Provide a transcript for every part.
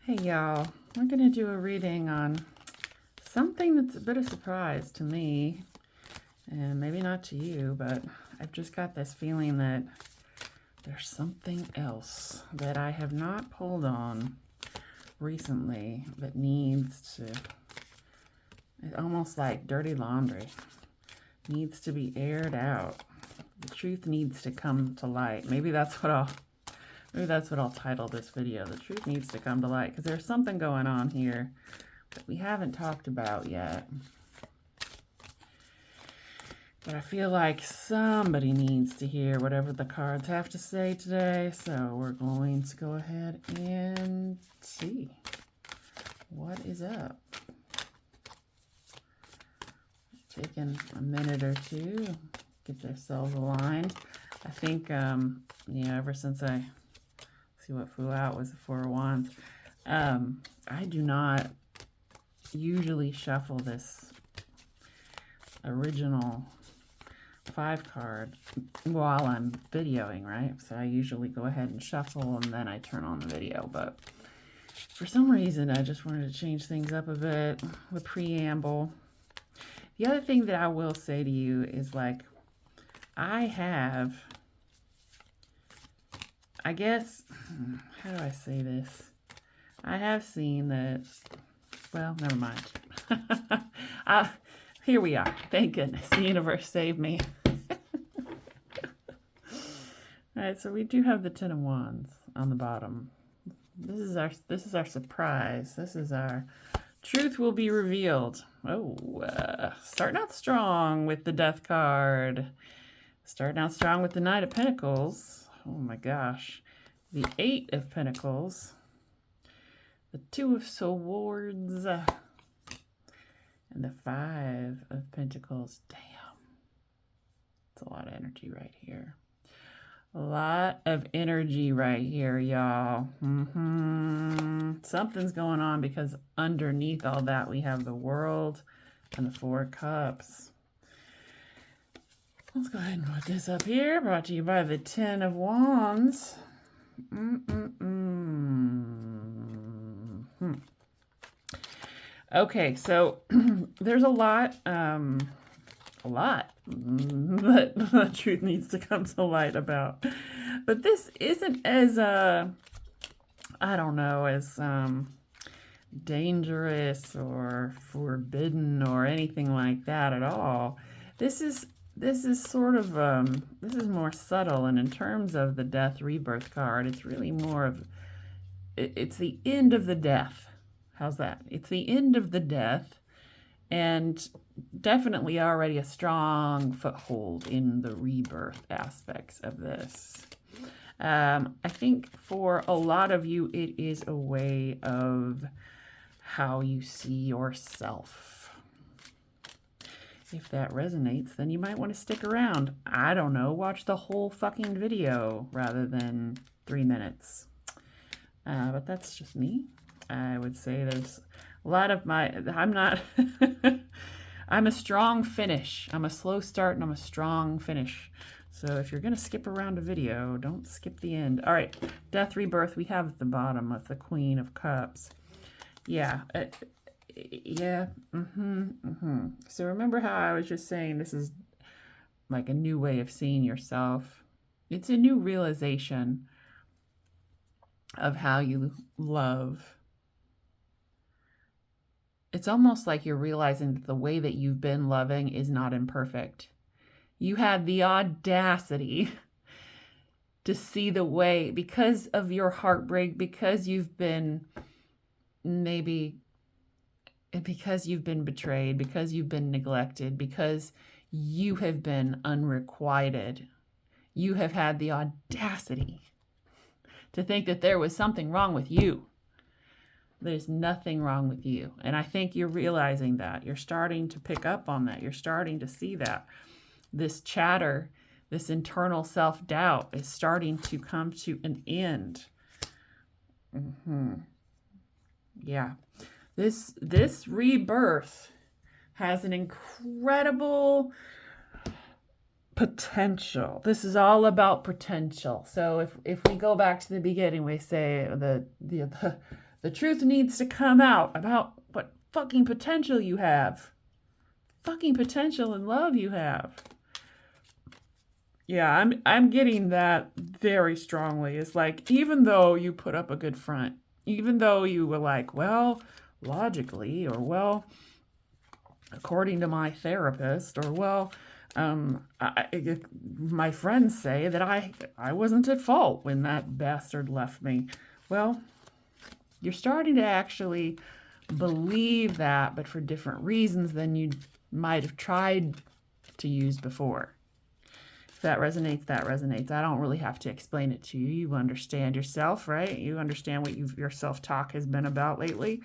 Hey y'all, we're going to do a reading on something that's a bit of a surprise to me, and maybe not to you, but I've just got this feeling that there's something else that I have not pulled on recently that needs to, it's almost like dirty laundry, needs to be aired out. The truth needs to come to light. Maybe that's what I'll title this video. The truth needs to come to light, because there's something going on here that we haven't talked about yet. But I feel like somebody needs to hear whatever the cards have to say today. So we're going to go ahead and see what is up. Taking a minute or two, get themselves aligned. I think, ever since I see what flew out was the Four of Wands. I do not usually shuffle this original 5 card while I'm videoing, right? So I usually go ahead and shuffle and then I turn on the video. But for some reason, I just wanted to change things up a bit with preamble. The other thing that I will say to you is, like, I guess, how do I say this? I have seen that, well, never mind. Here we are. Thank goodness. The universe saved me. All right, so we do have the Ten of Wands on the bottom. This is our surprise. This is our truth will be revealed. Oh, starting out strong with the Death card. Starting out strong with the Knight of Pentacles. Oh my gosh. The 8 of Pentacles. The 2 of Swords. And the 5 of Pentacles. Damn. It's a lot of energy right here. A lot of energy right here, y'all. Something's going on, because underneath all that we have the World and the 4 of Cups. Let's go ahead and put this up here. Brought to you by the Ten of Wands. Okay, so there's a lot that the truth needs to come to light about. But this isn't as, I don't know, as dangerous or forbidden or anything like that at all. This is sort of, this is more subtle. And in terms of the Death Rebirth card, it's really more of, it's the end of the death. How's that? It's the end of the death, and definitely already a strong foothold in the rebirth aspects of this. I think for a lot of you, it is a way of how you see yourself. If that resonates, then you might want to stick around. I don't know, watch the whole fucking video rather than 3 minutes. But that's just me. I would say there's a lot of I'm not, I'm a strong finish. I'm a slow start and I'm a strong finish. So if you're going to skip around a video, don't skip the end. All right, Death Rebirth, we have at the bottom of the Queen of Cups. Yeah. So remember how I was just saying this is like a new way of seeing yourself. It's a new realization of how you love. It's almost like you're realizing that the way that you've been loving is not imperfect. You had the audacity to see the way, because of your heartbreak, because you've been betrayed, because you've been neglected, because you have been unrequited. You have had the audacity to think that there was something wrong with you. There's nothing wrong with you. And I think you're realizing that. You're starting to pick up on that. You're starting to see that. This chatter, this internal self-doubt is starting to come to an end. Yeah. This rebirth has an incredible potential. This is all about potential. So if we go back to the beginning, we say The truth needs to come out about what fucking potential you have. Fucking potential and love you have. Yeah, I'm getting that very strongly. It's like, even though you put up a good front, even though you were like, well, logically, or well, according to my therapist, or well, my friends say that I wasn't at fault when that bastard left me. Well, you're starting to actually believe that, but for different reasons than you might have tried to use before. If that resonates, that resonates. I don't really have to explain it to you. You understand yourself, right? You understand what your self-talk has been about lately.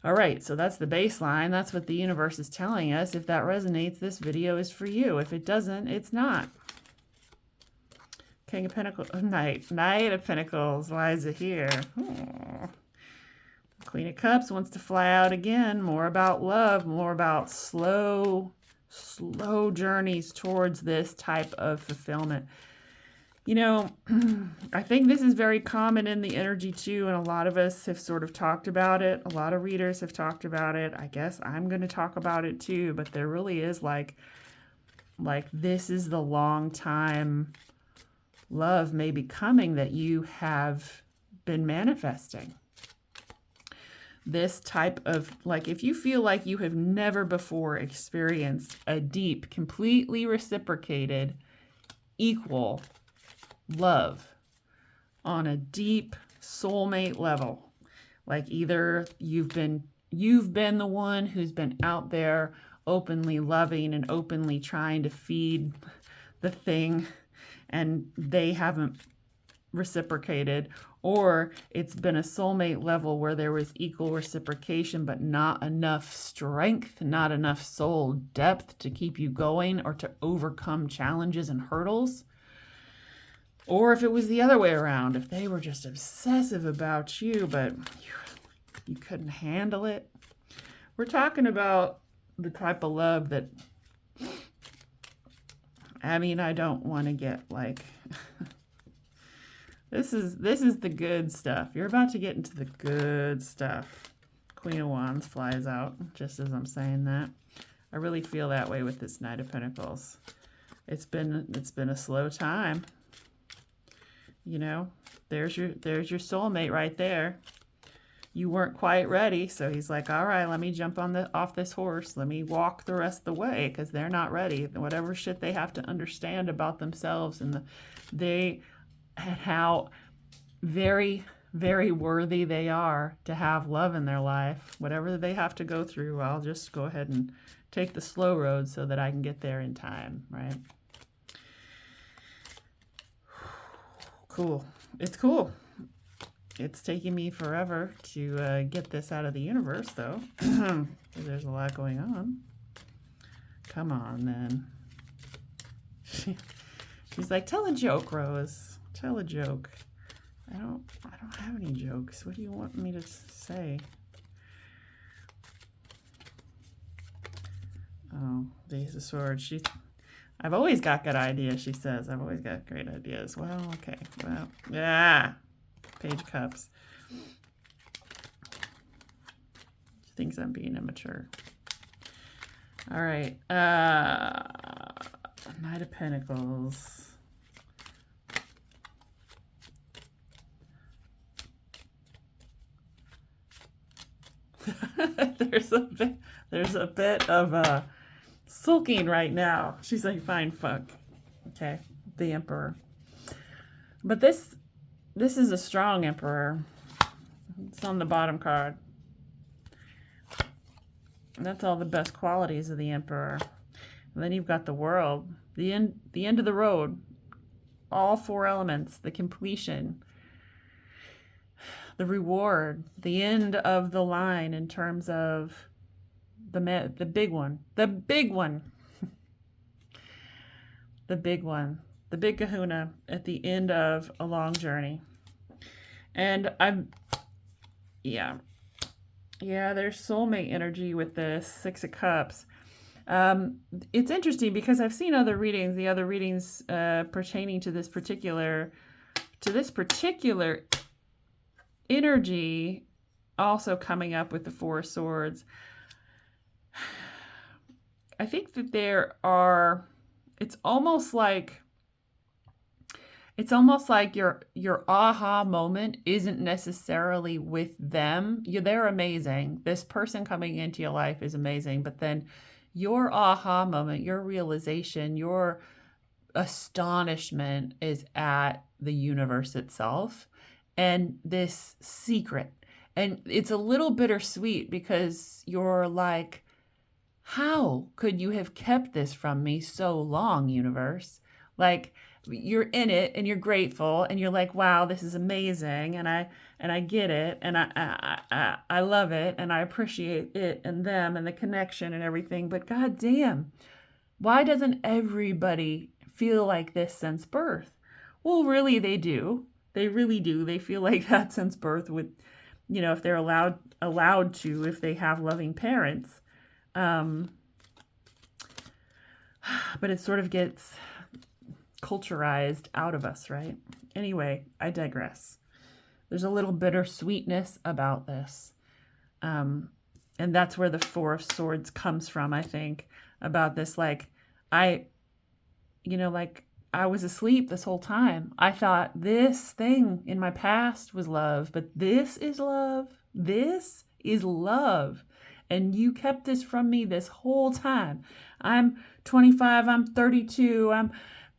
All right, so that's the baseline. That's what the universe is telling us. If that resonates, this video is for you. If it doesn't, it's not. King of Pentacles, Knight of Pentacles. Why is it here? Oh. Queen of Cups wants to fly out again. More about love, more about slow journeys towards this type of fulfillment. You know, I think this is very common in the energy too, and a lot of us have sort of talked about it. A lot of readers have talked about it. I guess I'm going to talk about it too, but there really is like this is the long time love may be coming that you have been manifesting. This type of, like, if you feel like you have never before experienced a deep, completely reciprocated, equal love on a deep soulmate level, like either you've been the one who's been out there openly loving and openly trying to feed the thing and they haven't reciprocated, or it's been a soulmate level where there was equal reciprocation but not enough strength, not enough soul depth to keep you going or to overcome challenges and hurdles. Or if it was the other way around, if they were just obsessive about you but you couldn't handle it. We're talking about the type of love that, I mean, I don't want to get like This is the good stuff. You're about to get into the good stuff. Queen of Wands flies out just as I'm saying that. I really feel that way with this Knight of Pentacles. It's been a slow time. You know, there's your soulmate right there. You weren't quite ready, so he's like, all right, let me jump off this horse. Let me walk the rest of the way because they're not ready. Whatever shit they have to understand about themselves and how very, very worthy they are to have love in their life. Whatever they have to go through, I'll just go ahead and take the slow road so that I can get there in time, right? Cool. It's cool. It's taking me forever to get this out of the universe, though. There's a lot going on. Come on, then. She's like, tell a joke, Rose. Tell a joke. I don't have any jokes. What do you want me to say? Oh, the Ace of Swords. I've always got good ideas, she says. I've always got great ideas. Well, okay. Well, yeah. Page of Cups. She thinks I'm being immature. All right. Knight of Pentacles. there's a bit of sulking right now. She's like, fine, fuck. Okay, the Emperor. But this is a strong Emperor. It's on the bottom card. And that's all the best qualities of the Emperor. And then you've got the World, the end of the road, all four elements, the completion, the reward, the end of the line in terms of the big one, the big kahuna at the end of a long journey. And there's soulmate energy with this Six of Cups. It's interesting because I've seen other readings, pertaining to this particular energy also coming up with the Four of Swords, I think that it's almost like your aha moment isn't necessarily with them. They're amazing. This person coming into your life is amazing, but then your aha moment, your realization, your astonishment is at the universe itself and this secret. And it's a little bittersweet because you're like, how could you have kept this from me so long, universe? Like, you're in it and you're grateful and you're like, wow, this is amazing, and I get it, and I love it, and I appreciate it and them and the connection and everything. But god damn, why doesn't everybody feel like this since birth? Well, really, they do. They really do. They feel like that since birth, with, if they're allowed to, if they have loving parents. But it sort of gets culturized out of us, right? Anyway, I digress. There's a little bittersweetness about this. And that's where the Four of Swords comes from, I think, about this. Like, I was asleep this whole time. I thought this thing in my past was love, but this is love. This is love. And you kept this from me this whole time. I'm 25, I'm 32, I'm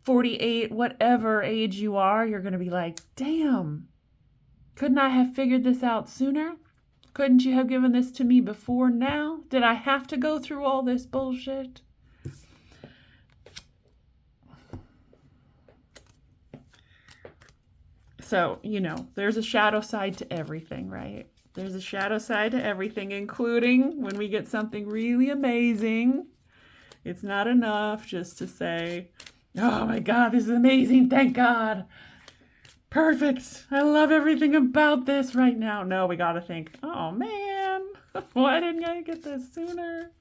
48, whatever age you are, you're going to be like, damn, couldn't I have figured this out sooner? Couldn't you have given this to me before now? Did I have to go through all this bullshit? So, there's a shadow side to everything, right? There's a shadow side to everything, including when we get something really amazing. It's not enough just to say, oh my God, this is amazing. Thank God. Perfect. I love everything about this right now. No, we got to think, oh man, why didn't I get this sooner?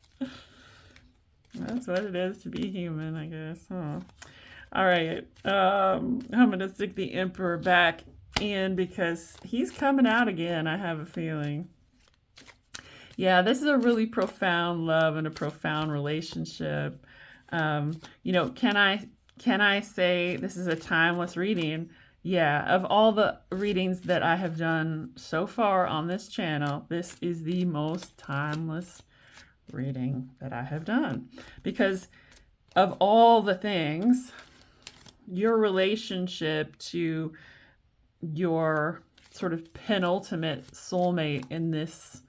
That's what it is to be human, I guess. Huh? All right. I'm going to stick the Emperor back in because he's coming out again, I have a feeling. Yeah, this is a really profound love and a profound relationship. Can I say this is a timeless reading? Yeah, of all the readings that I have done so far on this channel, this is the most timeless reading that I have done. Because of all the things, your relationship to your sort of penultimate soulmate in this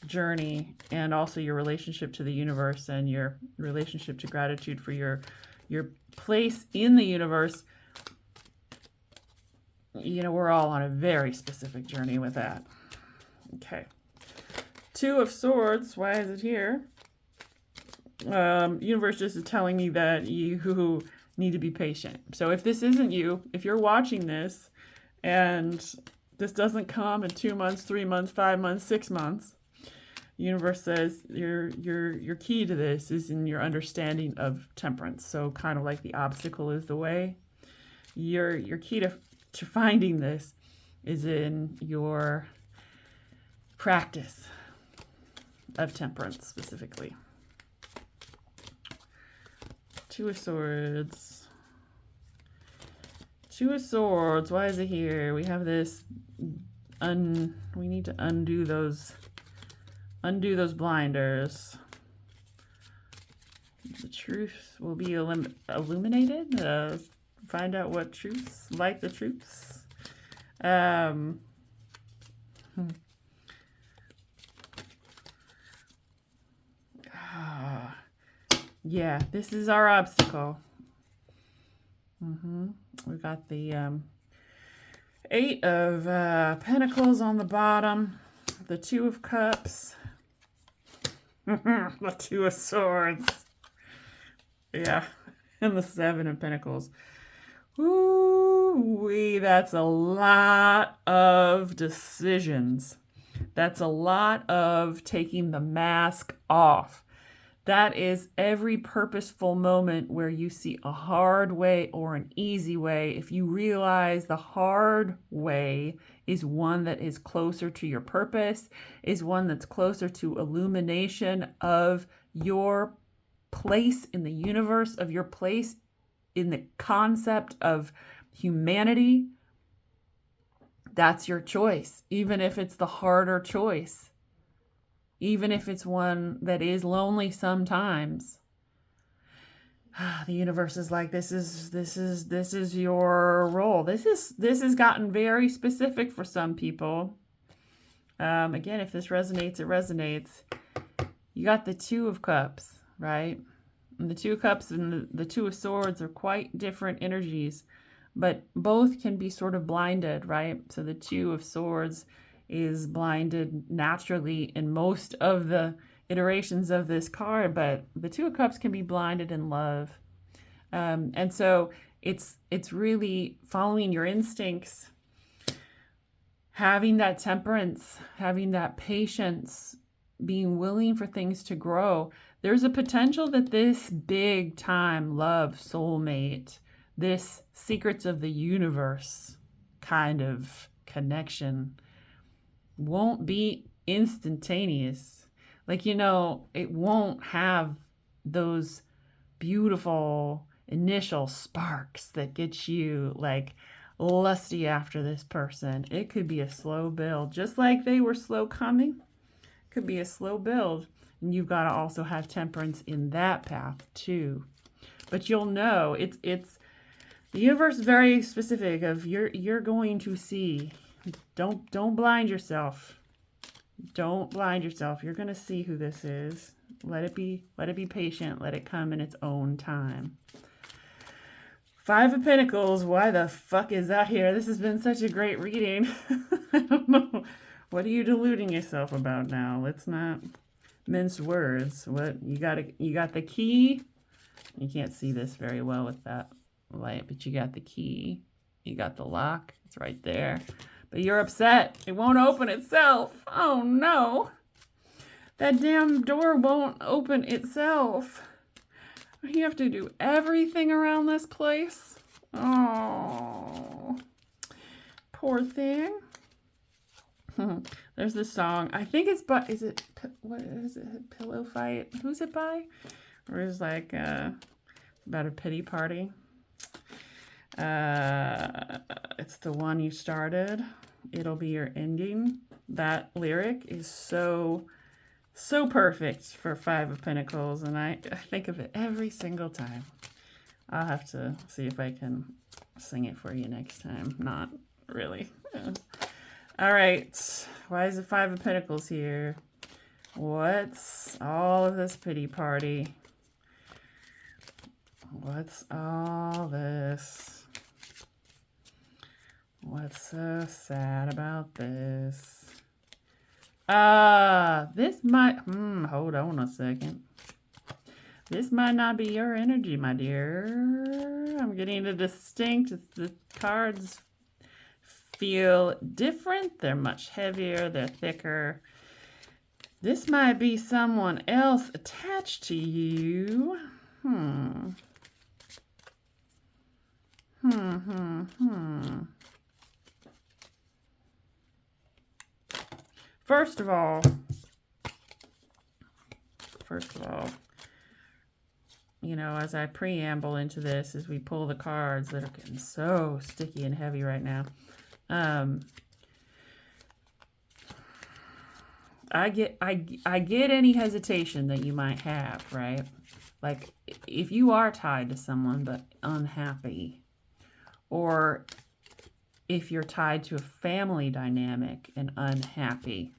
journey, and also your relationship to the universe and your relationship to gratitude for your place in the universe, we're all on a very specific journey with that. Okay. Two of Swords, why is it here? Universe just is telling me that you need to be patient. So if this isn't you, if you're watching this and this doesn't come in 2 months, 3 months, 5 months, 6 months, universe says your key to this is in your understanding of temperance. So kind of like the obstacle is the way. Your key to finding this is in your practice of temperance specifically. Two of Swords. Two of Swords. Why is it here? We have this. We need to undo those blinders. The truth will be illuminated. Find out what truths, light the truths. Yeah, this is our obstacle. We've got the Eight of Pentacles on the bottom, the Two of Cups, the Two of Swords, yeah, and the Seven of Pentacles. Ooh-wee, that's a lot of decisions. That's a lot of taking the mask off. That is every purposeful moment where you see a hard way or an easy way. If you realize the hard way is one that is closer to your purpose, is one that's closer to illumination of your place in the universe, of your place in the concept of humanity, that's your choice, even if it's the harder choice, even if it's one that is lonely sometimes. The universe is like, this is your role. This has gotten very specific for some people. Again, if this resonates, it resonates. You got the Two of Cups, right? And the Two of Cups and the Two of Swords are quite different energies, but both can be sort of blinded, right? So the Two of Swords is blinded naturally in most of the iterations of this card, but the Two of Cups can be blinded in love. And so it's really following your instincts, having that temperance, having that patience, being willing for things to grow. There's a potential that this big time love, soulmate, this secrets of the universe kind of connection won't be instantaneous. Like, it won't have those beautiful initial sparks that get you like lusty after this person. It could be a slow build, just like they were slow coming. Could be a slow build, and you've got to also have temperance in that path too. But you'll know it's the universe is very specific of you're going to see. Don't blind yourself. Don't blind yourself. You're going to see who this is. Let it be patient. Let it come in its own time. Five of Pentacles. Why the fuck is that here? This has been such a great reading. I don't know. What are you deluding yourself about now? Let's not mince words. What you got the key. You can't see this very well with that light, but you got the key. You got the lock. It's right there. But you're upset. It won't open itself. Oh no. That damn door won't open itself. You have to do everything around this place. Oh, poor thing. There's this song. I think it's by, what is it? Pillow Fight? Who's it by? Or is like about a pity party. It's the one you started. It'll be your ending. That lyric is so perfect for Five of Pentacles, and I think of it every single time. I'll have to see if I can sing it for you next time. Not really. All right. Why is the Five of Pentacles here? What's all of this pity party? What's all this? What's so sad about this? This might, hold on a second. This might not be your energy, my dear. I'm getting the distinct, the cards feel different. They're much heavier, they're thicker. This might be someone else attached to you. First of all, as I preamble into this, as we pull the cards that are getting so sticky and heavy right now, I get any hesitation that you might have, right? Like if you are tied to someone but unhappy, or if you're tied to a family dynamic and unhappy,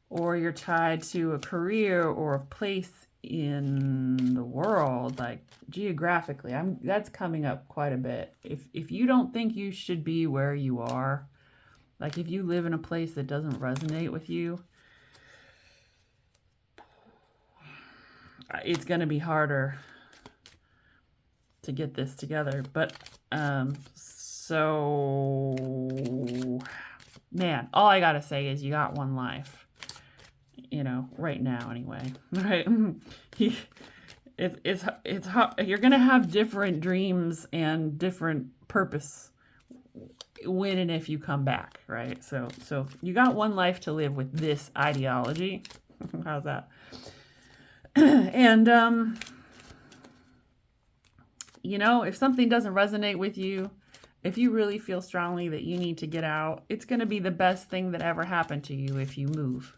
or you're tied to a career or a place in the world, like geographically, that's coming up quite a bit. If you don't think you should be where you are, like if you live in a place that doesn't resonate with you, it's going to be harder to get this together. But so man, all I gotta say is you got one life. you know, right now anyway, right? It's hard. You're gonna have different dreams and different purpose when and if you come back, right? So you got one life to live with this ideology. How's that? And you know, if something doesn't resonate with you, if you really feel strongly that you need to get out, it's going to be the best thing that ever happened to you if you move.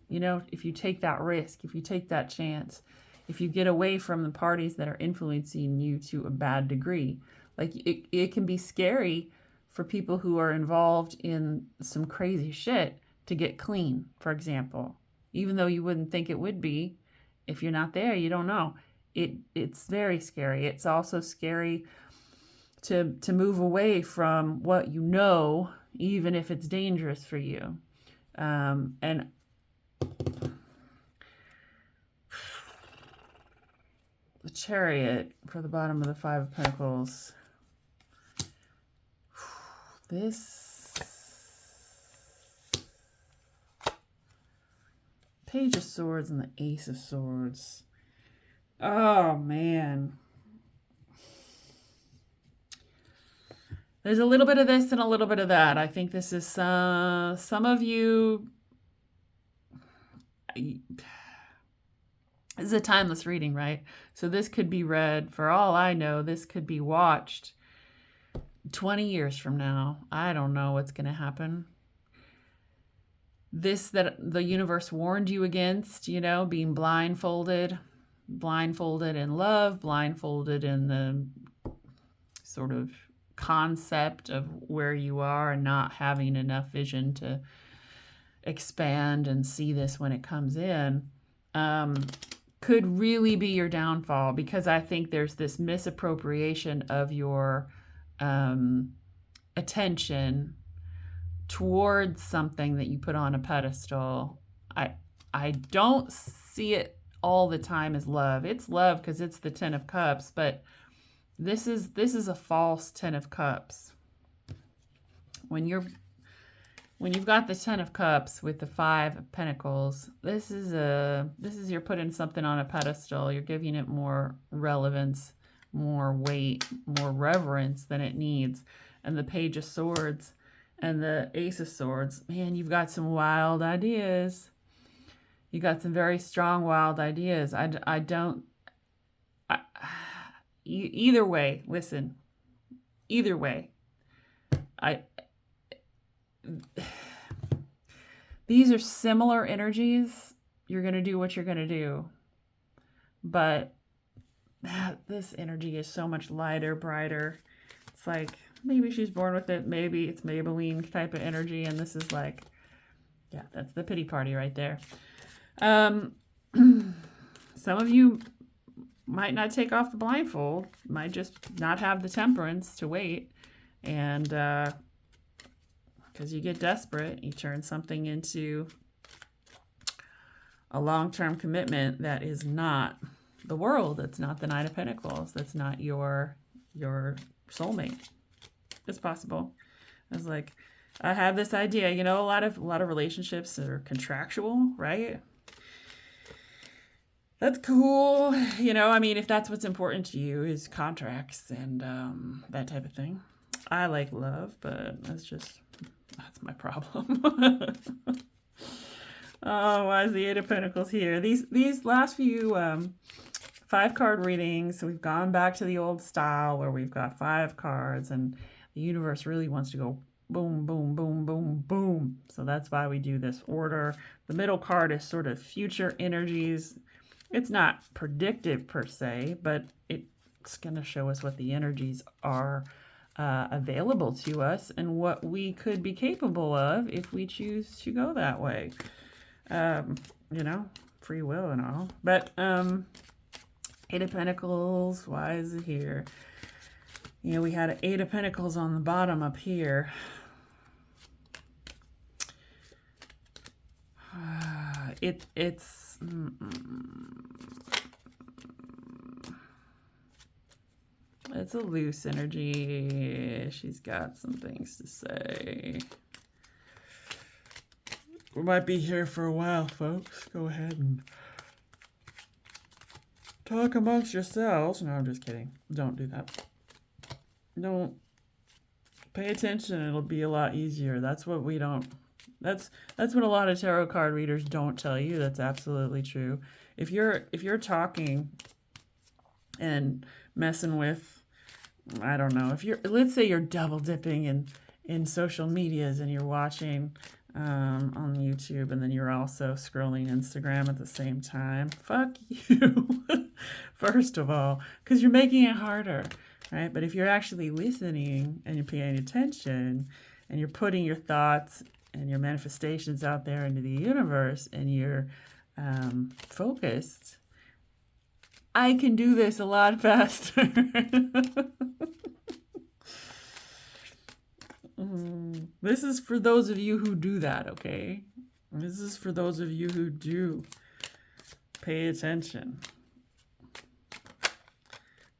You know, if you take that risk, if you take that chance, if you get away from the parties that are influencing you to a bad degree. Like it can be scary for people who are involved in some crazy shit to get clean, for example. Even though you wouldn't think it would be, if you're not there, you don't know. It's very scary. It's also scary to move away from what you know, even if it's dangerous for you. And the Chariot for the bottom of the Five of Pentacles. This Page of Swords and the Ace of Swords. Oh, man. There's a little bit of this and a little bit of that. I think this is some of you. This is a timeless reading, right? So this could be read, for all I know, this could be watched 20 years from now. I don't know what's going to happen. This that the universe warned you against, you know, being blindfolded in love, blindfolded in the sort of concept of where you are and not having enough vision to expand and see this when it comes in, could really be your downfall, because I think there's this misappropriation of your attention towards something that you put on a pedestal. I don't see it all the time as love. It's love because it's the Ten of Cups, but this is a false Ten of Cups. When you've got the Ten of Cups with the Five of Pentacles, this is you're putting something on a pedestal. You're giving it more relevance, more weight, more reverence than it needs. And the Page of Swords and the Ace of Swords, man, you've got some wild ideas. You got some very strong wild ideas. Either way, listen. Either way, these are similar energies. You're going to do what you're going to do. But this energy is so much lighter, brighter. It's like, maybe she's born with it. Maybe it's Maybelline type of energy. And this is like, yeah, that's the pity party right there. Some of you might not take off the blindfold, might just not have the temperance to wait. And because you get desperate, you turn something into a long-term commitment that is not the world. That's not the Nine of Pentacles. That's not your soulmate. It's possible. I was like, I have this idea. You know, a lot of relationships are contractual, right? That's cool. You know, I mean, if that's what's important to you is contracts and that type of thing. I like love, but that's my problem. Oh, why is the Eight of Pentacles here? These last few 5-card readings, so we've gone back to the old style where we've got 5 cards and the universe really wants to go boom, boom, boom, boom, boom. So that's why we do this order. The middle card is sort of future energies. It's not predictive per se, but it's going to show us what the energies are available to us and what we could be capable of if we choose to go that way. You know, free will and all. But Eight of Pentacles, why is it here? You know, we had an Eight of Pentacles on the bottom up here. It's a loose energy. She's got some things to say. We might be here for a while, folks. Go ahead and talk amongst yourselves. No, I'm just kidding. Don't do that. Don't pay attention. It'll be a lot easier. That's what we don't. That's what a lot of tarot card readers don't tell you. That's absolutely true. If you're talking and messing with, I don't know, if you're, let's say you're double dipping in social medias and you're watching on YouTube and then you're also scrolling Instagram at the same time, fuck you. First of all, because you're making it harder, right? But if you're actually listening and you're paying attention and you're putting your thoughts and your manifestations out there into the universe and you're focused, I can do this a lot faster. This is for those of you who do that, okay? This is for those of you who do pay attention.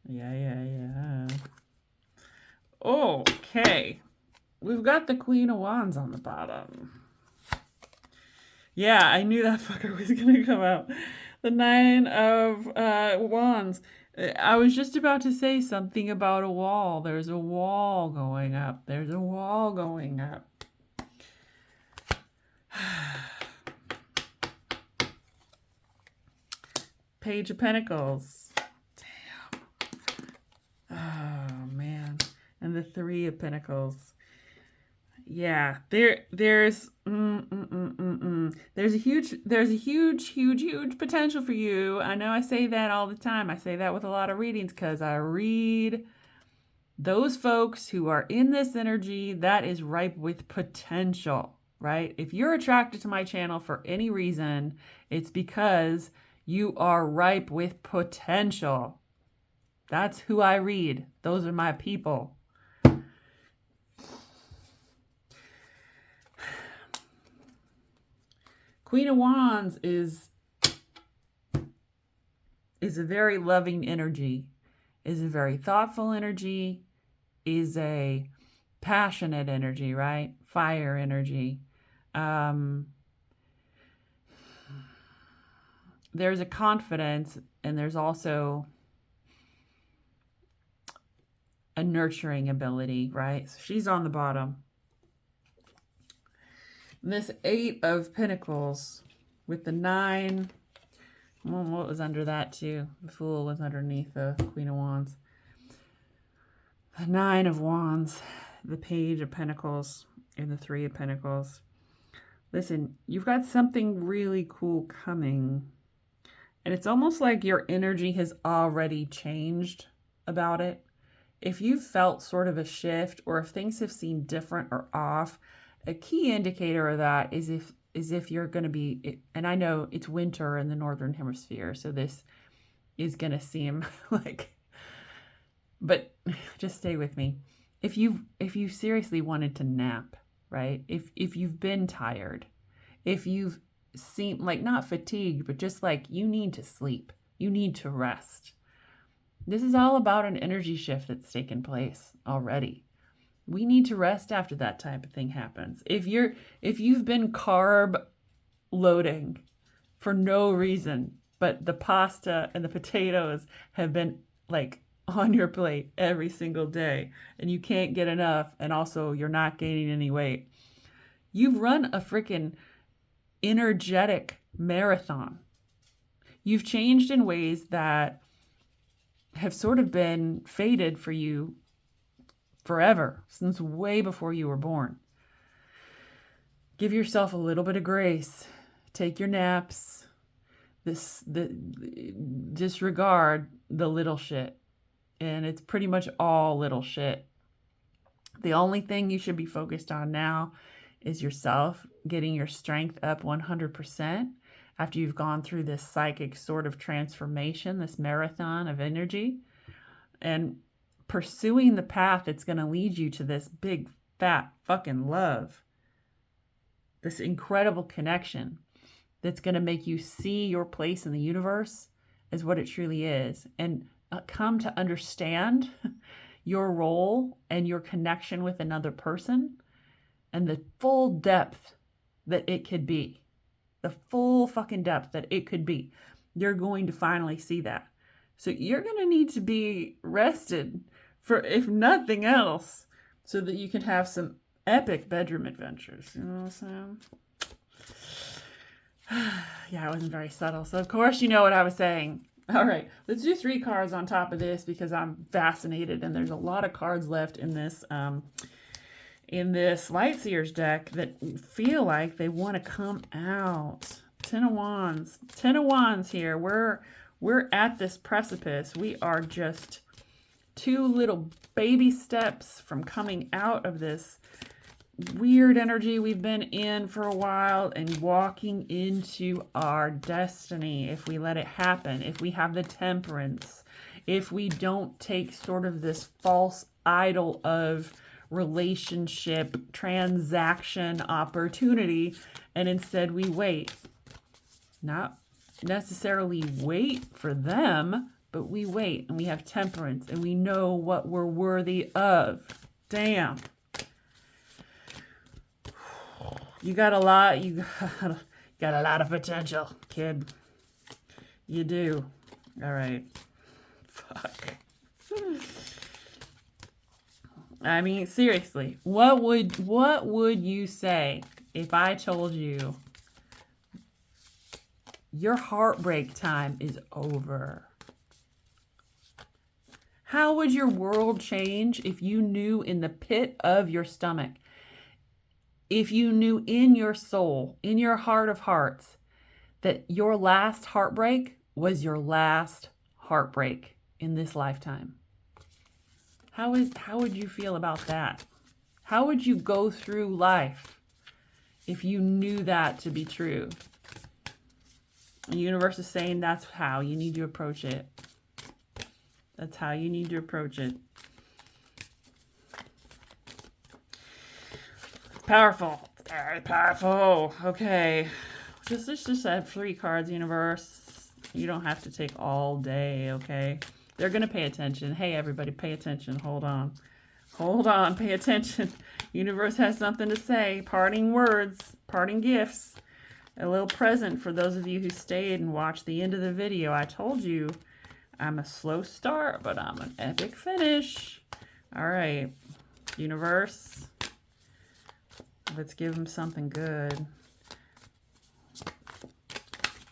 Yeah. Okay. We've got the Queen of Wands on the bottom. Yeah, I knew that fucker was going to come out. The Nine of Wands. I was just about to say something about a wall. There's a wall going up. There's a wall going up. Page of Pentacles. Damn. Oh, man. And the Three of Pentacles. Yeah, there's a huge potential for you. I know I say that all the time. I say that with a lot of readings because I read those folks who are in this energy that is ripe with potential, right? If you're attracted to my channel for any reason, it's because you are ripe with potential. That's who I read. Those are my people. Queen of Wands is a very loving energy, is a very thoughtful energy, is a passionate energy, right? Fire energy. There's a confidence and there's also a nurturing ability, right? So she's on the bottom. This Eight of Pentacles with the Nine. Well, what was under that too? The Fool was underneath the Queen of Wands. The Nine of Wands, the Page of Pentacles, and the Three of Pentacles. Listen, you've got something really cool coming. And it's almost like your energy has already changed about it. If you've felt sort of a shift or if things have seemed different or off, a key indicator of that is if you're going to be, and I know it's winter in the Northern Hemisphere, so this is going to seem like, but just stay with me. If you seriously wanted to nap, right? If you've been tired, if you've seemed like not fatigued, but just like you need to sleep, you need to rest. This is all about an energy shift that's taken place already. We need to rest after that type of thing happens. If you've been carb loading for no reason, but the pasta and the potatoes have been like on your plate every single day and you can't get enough and also you're not gaining any weight, you've run a freaking energetic marathon. You've changed in ways that have sort of been fated for you forever, since way before you were born. Give yourself a little bit of grace. Take your naps. Disregard the little shit. And it's pretty much all little shit. The only thing you should be focused on now is yourself, getting your strength up 100% after you've gone through this psychic sort of transformation, this marathon of energy, and pursuing the path that's going to lead you to this big, fat fucking love. This incredible connection that's going to make you see your place in the universe as what it truly is and come to understand your role and your connection with another person and the full depth that it could be. The full fucking depth that it could be. You're going to finally see that. So you're going to need to be rested for, if nothing else, so that you can have some epic bedroom adventures. You know what I'm saying? Yeah, it wasn't very subtle. So of course you know what I was saying. All right, let's do 3 cards on top of this because I'm fascinated, and there's a lot of cards left in this Lightseers deck that feel like they want to come out. 10 of Wands. 10 of Wands here. We're at this precipice. We are just 2 little baby steps from coming out of this weird energy we've been in for a while and walking into our destiny if we let it happen, if we have the temperance, if we don't take sort of this false idol of relationship, transaction, opportunity, and instead we wait. Not necessarily wait for them, but we wait and we have temperance and we know what we're worthy of. Damn. You got a lot of potential, kid. You do. All right. Fuck. I mean, seriously, what would you say if I told you your heartbreak time is over? How would your world change if you knew in the pit of your stomach, if you knew in your soul, in your heart of hearts, that your last heartbreak was your last heartbreak in this lifetime? How would you feel about that? How would you go through life if you knew that to be true? The universe is saying that's how you need to approach it. That's how you need to approach it. It's powerful. It's very powerful. Okay. Let's just have 3 cards, universe. You don't have to take all day, okay? They're going to pay attention. Hey, everybody, pay attention. Hold on. Hold on. Pay attention. Universe has something to say. Parting words. Parting gifts. A little present for those of you who stayed and watched the end of the video. I told you I'm a slow start, but I'm an epic finish. All right. Universe. Let's give them something good.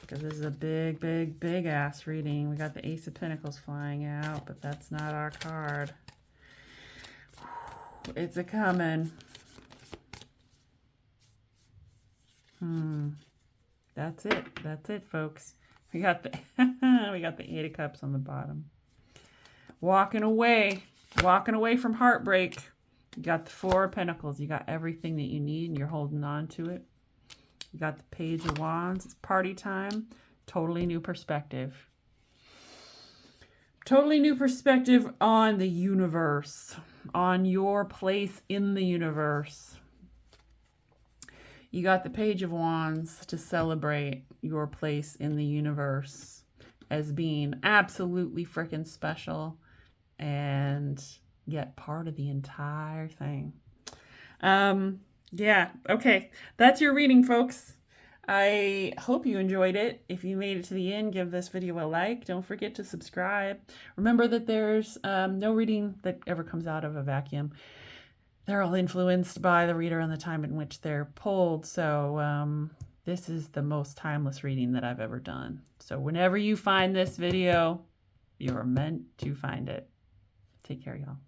Because this is a big, big, big ass reading. We got the Ace of Pentacles flying out, but that's not our card. It's a coming. That's it. That's it, folks. We got the we got the 8 of Cups on the bottom. Walking away from heartbreak. You got the 4 of Pentacles. You got everything that you need, and you're holding on to it. You got the Page of Wands. It's party time. Totally new perspective. Totally new perspective on the universe, on your place in the universe. You got the Page of Wands to celebrate your place in the universe as being absolutely freaking special and yet part of the entire thing. Yeah, okay. That's your reading, folks. I hope you enjoyed it. If you made it to the end, give this video a like. Don't forget to subscribe. Remember that there's no reading that ever comes out of a vacuum. They're all influenced by the reader and the time in which they're pulled. So this is the most timeless reading that I've ever done. So whenever you find this video, you're meant to find it. Take care, y'all.